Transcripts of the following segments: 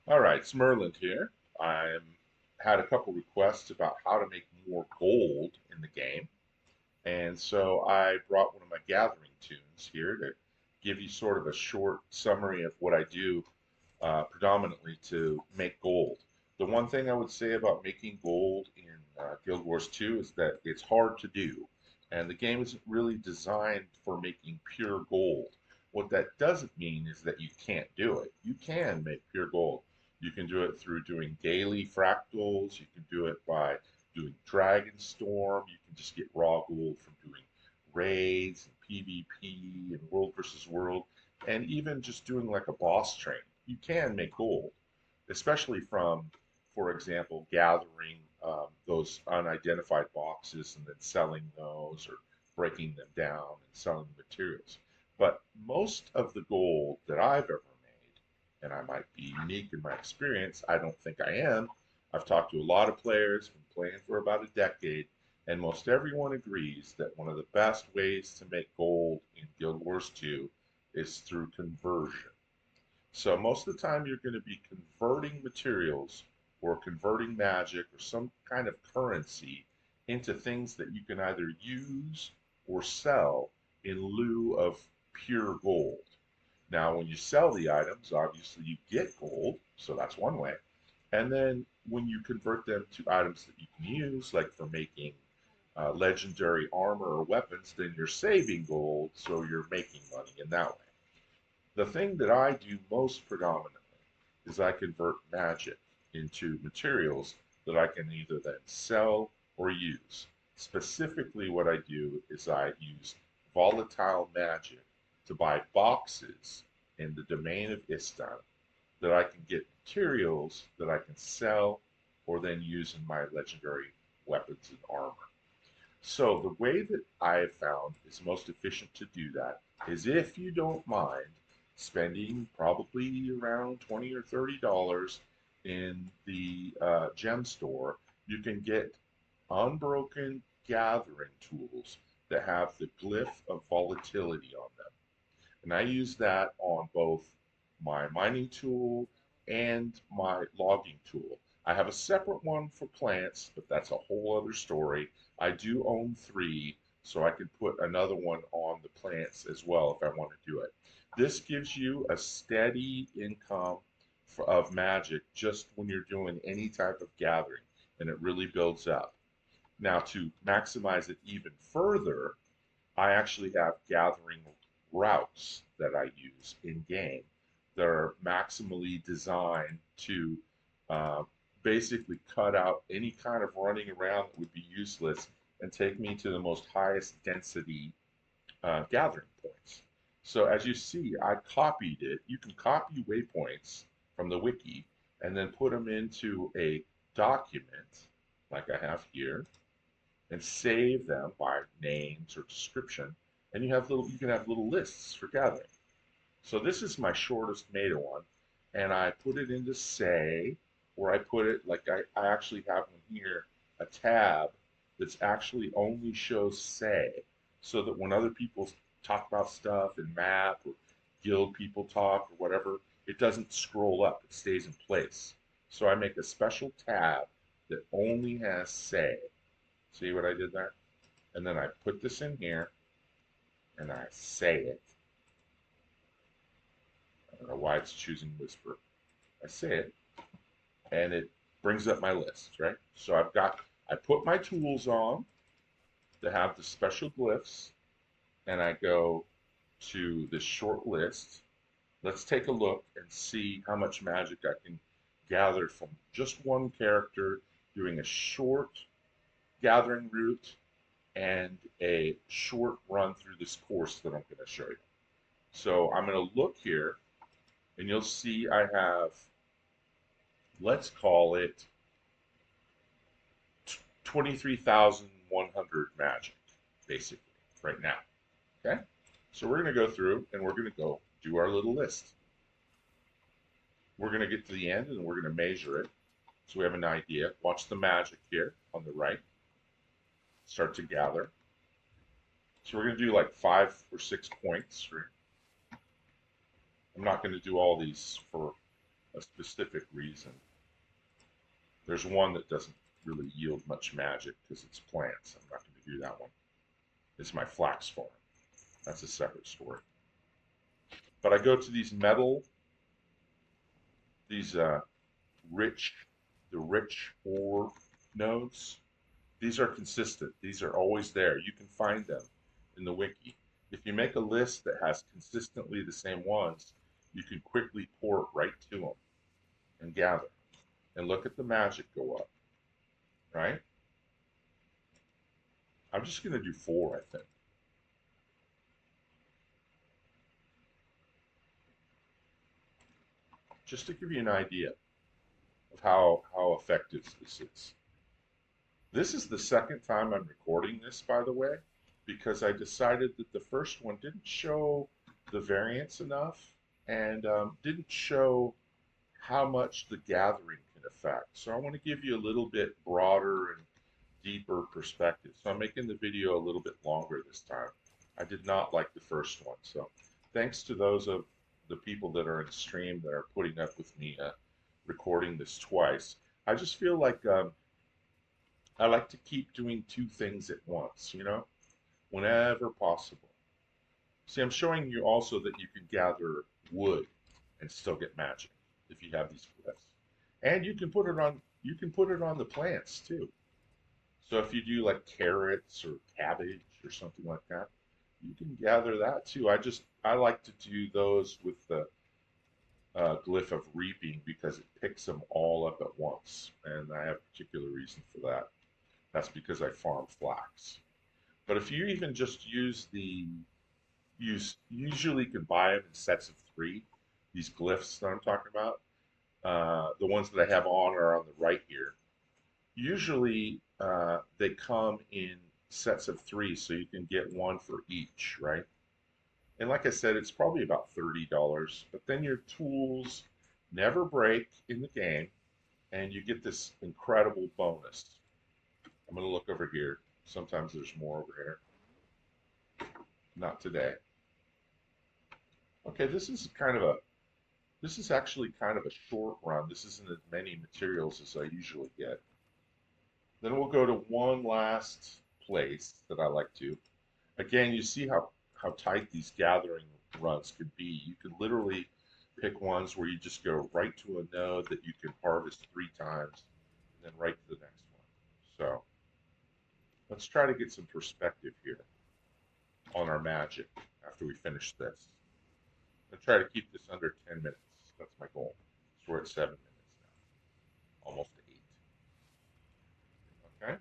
All right, it's Merlin here. I'm had a couple requests about how to make more gold in the game, and so I brought one of my gathering tunes here to give you sort of a short summary of what I do predominantly to make gold. The one thing I would say about making gold in Guild Wars 2 is that it's hard to do, and the game isn't really designed for making pure gold. What that doesn't mean is that you can't do it. You can make pure gold. You can do it through doing daily fractals. You can do it by doing Dragon Storm. You can just get raw gold from doing raids and PvP and World versus World, and even just doing like a boss train. You can make gold, especially from, for example, gathering those unidentified boxes and then selling those or breaking them down and selling the materials. But most of the gold that I've ever made, and I might be unique in my experience, I don't think I am. I've talked to a lot of players, been playing for about a decade, and most everyone agrees that one of the best ways to make gold in Guild Wars 2 is through conversion. So most of the time you're going to be converting materials or converting magic or some kind of currency into things that you can either use or sell in lieu of pure gold. Now, when you sell the items, obviously you get gold, so that's one way. And then when you convert them to items that you can use, like for making legendary armor or weapons, then you're saving gold, so you're making money in that way. The thing that I do most predominantly is I convert magic into materials that I can either then sell or use. Specifically, what I do is I use volatile magic to buy boxes in the domain of Istan that I can get materials that I can sell or then use in my legendary weapons and armor. So the way that I have found is most efficient to do that is if you don't mind spending probably around 20 or $30 in the gem store, you can get unbroken gathering tools that have the glyph of volatility on them. And I use that on both my mining tool and my logging tool. I have a separate one for plants, but that's a whole other story. I do own three, so I could put another one on the plants as well if I want to do it. This gives you a steady income of magic just when you're doing any type of gathering, and it really builds up. Now, to maximize it even further, I actually have gathering routes that I use in game that are maximally designed to uh, basically cut out any kind of running around that would be useless and take me to the most highest density gathering points. So as you see, I copied it. You can copy waypoints from the wiki and then put them into a document like I have here and save them by names or description. And you can have little lists for gathering. So this is my shortest meta one, and I put it into say, or I put it like I actually have one here, a tab that's actually only shows say, so that when other people talk about stuff in map or guild people talk or whatever, it doesn't scroll up, it stays in place. So I make a special tab that only has say. See what I did there? And then I put this in here and I say it. I don't know why it's choosing whisper. I say it and it brings up my list, right? So I put my tools on to have the special glyphs and I go to this short list. Let's take a look and see how much magic I can gather from just one character doing a short gathering route and a short run through this course that I'm going to show you. So I'm going to look here and you'll see I have, let's call it 23,100 magic, basically, right now. Okay? So we're going to go through and we're going to go do our little list. We're going to get to the end and we're going to measure it so we have an idea. Watch the magic here on the right. Start to gather. So we're going to do like 5 or 6 points. I'm not going to do all these for a specific reason. There's one that doesn't really yield much magic because it's plants. I'm not going to do that one. It's my flax farm. That's a separate story. But I go to these metal, these rich, the rich ore nodes. These are consistent. These are always there. You can find them in the wiki. If you make a list that has consistently the same ones, you can quickly port right to them and gather. And look at the magic go up, right? I'm just going to do 4, I think. Just to give you an idea of how effective this is. This is the second time I'm recording this, by the way, because I decided that the first one didn't show the variance enough and didn't show how much the gathering can affect. So I want to give you a little bit broader and deeper perspective. So I'm making the video a little bit longer this time. I did not like the first one. So thanks to those of the people that are in stream that are putting up with me recording this twice. I just feel like I like to keep doing 2 things at once, whenever possible. See, I'm showing you also that you can gather wood and still get magic if you have these glyphs. And you can put it on the plants too. So if you do like carrots or cabbage or something like that, you can gather that too. I like to do those with the glyph of reaping because it picks them all up at once, and I have a particular reason for that. That's because I farm flax. But if you even just use usually you can buy them in sets of 3. These glyphs that I'm talking about, the ones that I have on are on the right here. Usually they come in sets of 3, so you can get one for each, right? And like I said, it's probably about $30. But then your tools never break in the game, and you get this incredible bonus. I'm going to look over here. Sometimes there's more over here. Not today. Okay, this is actually kind of a short run. This isn't as many materials as I usually get. Then we'll go to one last place that I like to. Again, you see how tight these gathering runs can be. You can literally pick ones where you just go right to a node that you can harvest 3 times and then right to the next one. So let's try to get some perspective here on our magic after we finish this. I'm going to try to keep this under 10 minutes. That's my goal. So we're at 7 minutes now, almost 8. Okay?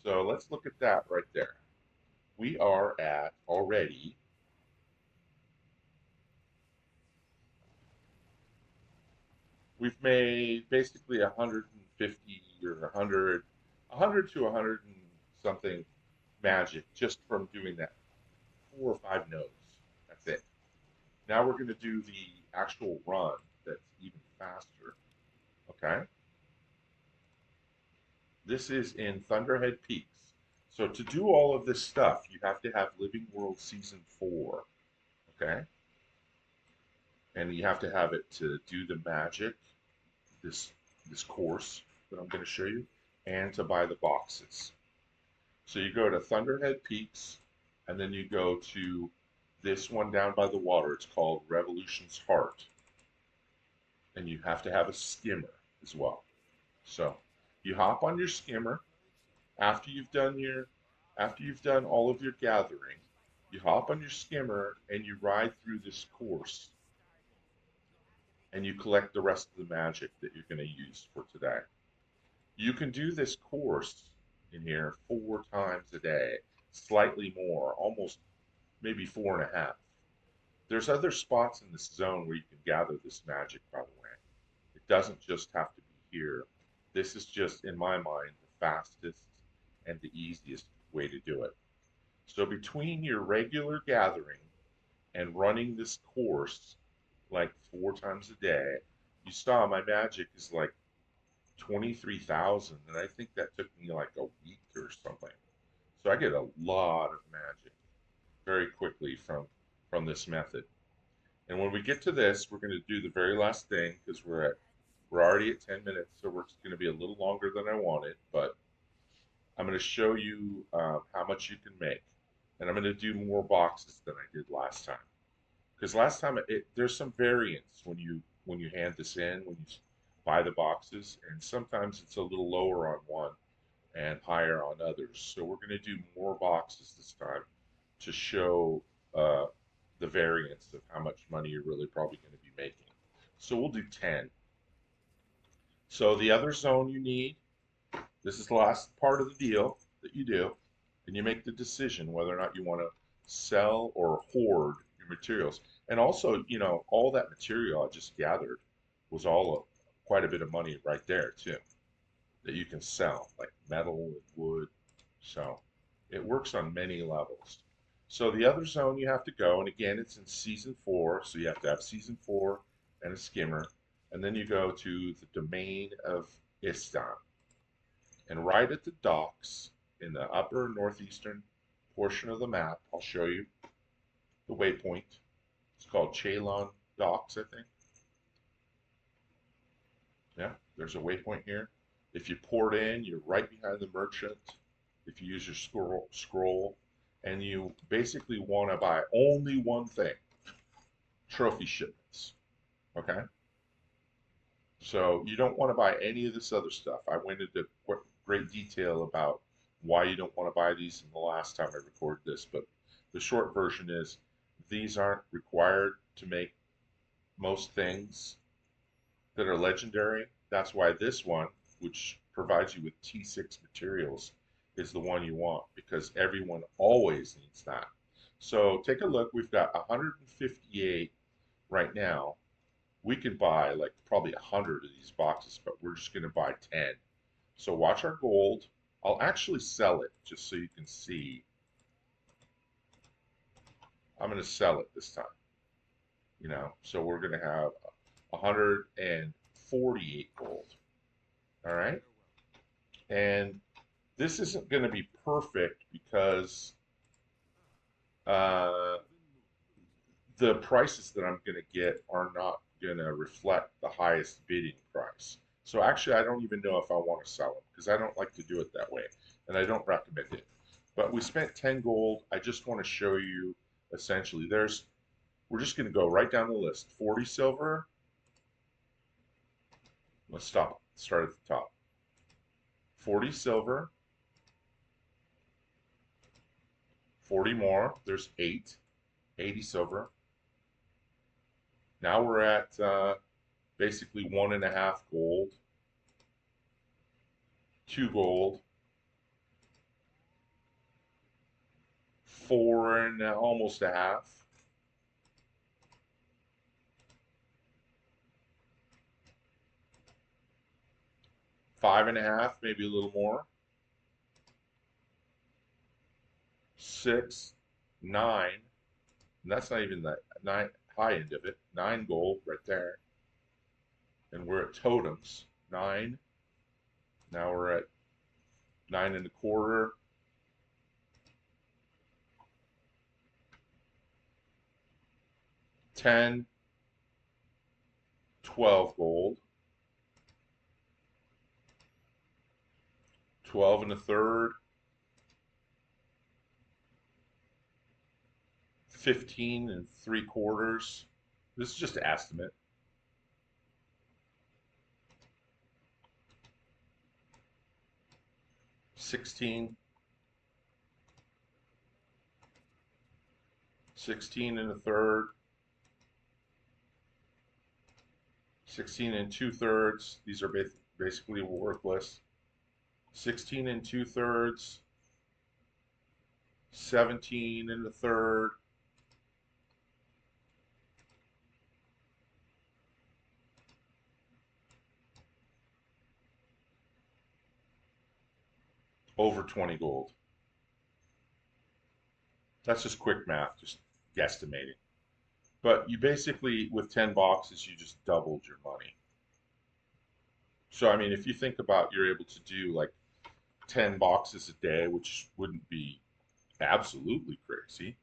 So let's look at that right there. We are at already we've made basically 150 or 100 to 100 and something magic just from doing that 4 or 5 nodes. That's it. Now we're going to do the actual run that's even faster. Okay? This is in Thunderhead Peaks. So to do all of this stuff, you have to have Living World Season 4. Okay? And you have to have it to do the magic, this this course that I'm going to show you, and to buy the boxes. So you go to Thunderhead Peaks, and then you go to this one down by the water. It's called Revolution's Heart. And you have to have a skimmer as well. So you hop on your skimmer after you've done all of your gathering. You hop on your skimmer and you ride through this course and you collect the rest of the magic that you're going to use for today. You can do this course in here 4 times a day, slightly more, almost maybe 4.5. There's other spots in this zone where you can gather this magic, by the way. It doesn't just have to be here. This is just, in my mind, the fastest and the easiest way to do it. So between your regular gathering and running this course like 4 times a day, you saw my magic is like 23,000, and I think that took me like a week or something. So I get a lot of magic very quickly from this method. And when we get to this, we're going to do the very last thing because we're already at 10 minutes, so we're going to be a little longer than I wanted, but I'm going to show you how much you can make. And I'm going to do more boxes than I did last time. Because last time there's some variance when you hand this in, when you buy the boxes, and sometimes it's a little lower on one and higher on others. So we're going to do more boxes this time to show uh, the variance of how much money you're really probably going to be making. So we'll do 10. So the other zone you need, this is the last part of the deal that you do, and you make the decision whether or not you want to sell or hoard your materials. And also, all that material I just gathered was quite a bit of money right there too that you can sell, like metal and wood. So it works on many levels. So the other zone you have to go, and again, it's in season 4, so you have to have season 4 and a skimmer, and then you go to the domain of Istan. And right at the docks in the upper northeastern portion of the map, I'll show you the waypoint. It's called Chalon Docks, I think. Yeah, there's a waypoint here. If you port in, you're right behind the merchant. If you use your scroll, and you basically want to buy only one thing, trophy shipments. Okay? So you don't want to buy any of this other stuff. I went into great detail about why you don't want to buy these in the last time I recorded this, but the short version is these aren't required to make most things that are legendary. That's why this one, which provides you with T6 materials, is the one you want because everyone always needs that. So take a look. We've got 158 right now. We could buy like probably 100 of these boxes, but we're just going to buy 10. So watch our gold. I'll actually sell it just so you can see. I'm going to sell it this time. So we're going to have 148 gold. All right. And this isn't going to be perfect because uh, the prices that I'm going to get are not going to reflect the highest bidding price. So actually, I don't even know if I want to sell them because I don't like to do it that way, and I don't recommend it. But we spent 10 gold. I just want to show you essentially. We're just going to go right down the list. 40 silver. Let's start at the top. 40 silver. 40 more. There's 8. 80 silver. Now we're at basically 1.5 gold, 2 gold, 4 and almost a half, 5.5, maybe a little more, 6, 9, and that's not even the high end of it. 9 gold right there, and we're at totems. 9. Now we're at 9.25. 10, 12 gold, 12 1/3, 15 3/4. This is just an estimate. 16, 16 1/3, 16 2/3. These are basically worthless. 16 2/3, 17 1/3, over 20 gold. That's just quick math, just guesstimating. But you basically, with 10 boxes, you just doubled your money. So, I mean, if you think about you're able to do like 10 boxes a day, which wouldn't be absolutely crazy,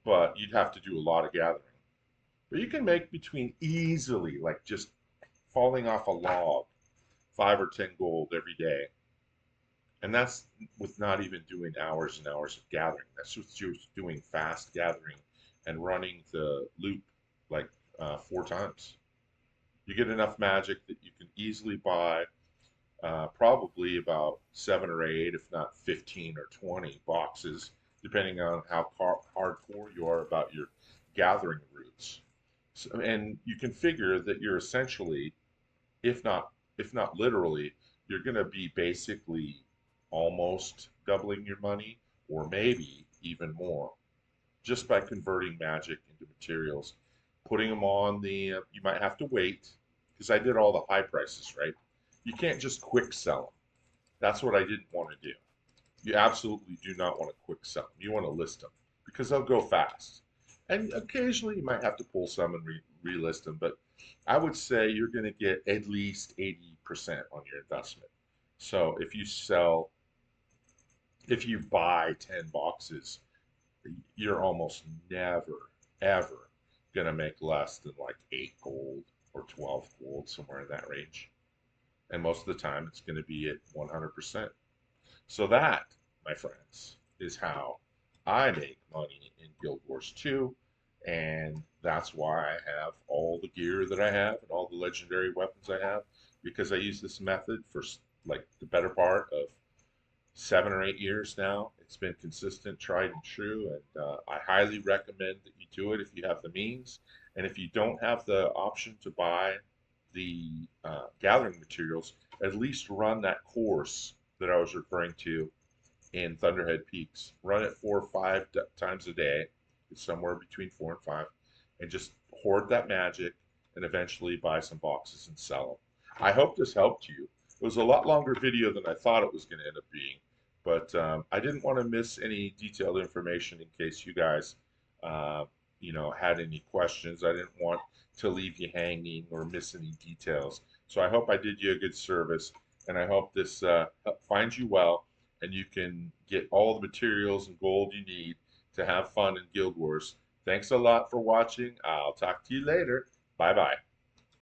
but you'd have to do a lot of gathering. But you can make between easily, like just falling off a log, 5 or 10 gold every day. And that's with not even doing hours and hours of gathering. That's just doing fast gathering and running the loop like 4 times. You get enough magic that you can easily buy probably about 7 or 8, if not 15 or 20 boxes, depending on how hardcore you are about your gathering routes. So, and you can figure that you're essentially, if not literally, you're going to be basically almost doubling your money, or maybe even more, just by converting magic into materials, putting them on the. You might have to wait because I did all the high prices, right? You can't just quick sell them. That's what I didn't want to do. You absolutely do not want to quick sell them. You want to list them because they'll go fast. And occasionally you might have to pull some and relist them, but I would say you're going to get at least 80% on your investment. So if you buy 10 boxes, you're almost never, ever going to make less than like 8 gold or 12 gold, somewhere in that range. And most of the time, it's going to be at 100%. So that, my friends, is how I make money in Guild Wars 2, and that's why I have all the gear that I have and all the legendary weapons I have, because I use this method for like the better part of 7 or 8 years now. It's been consistent, tried and true, and I highly recommend that you do it if you have the means. And if you don't have the option to buy the gathering materials, at least run that course that I was referring to in Thunderhead Peaks. Run it 4 or 5 times a day. It's somewhere between 4 and 5, and just hoard that magic and eventually buy some boxes and sell them. I hope this helped you. It was a lot longer video than I thought it was going to end up being, but I didn't want to miss any detailed information in case you guys, uh, had any questions. I didn't want to leave you hanging or miss any details. So I hope I did you a good service, and I hope this finds you well, and you can get all the materials and gold you need to have fun in Guild Wars. Thanks a lot for watching. I'll talk to you later. Bye bye.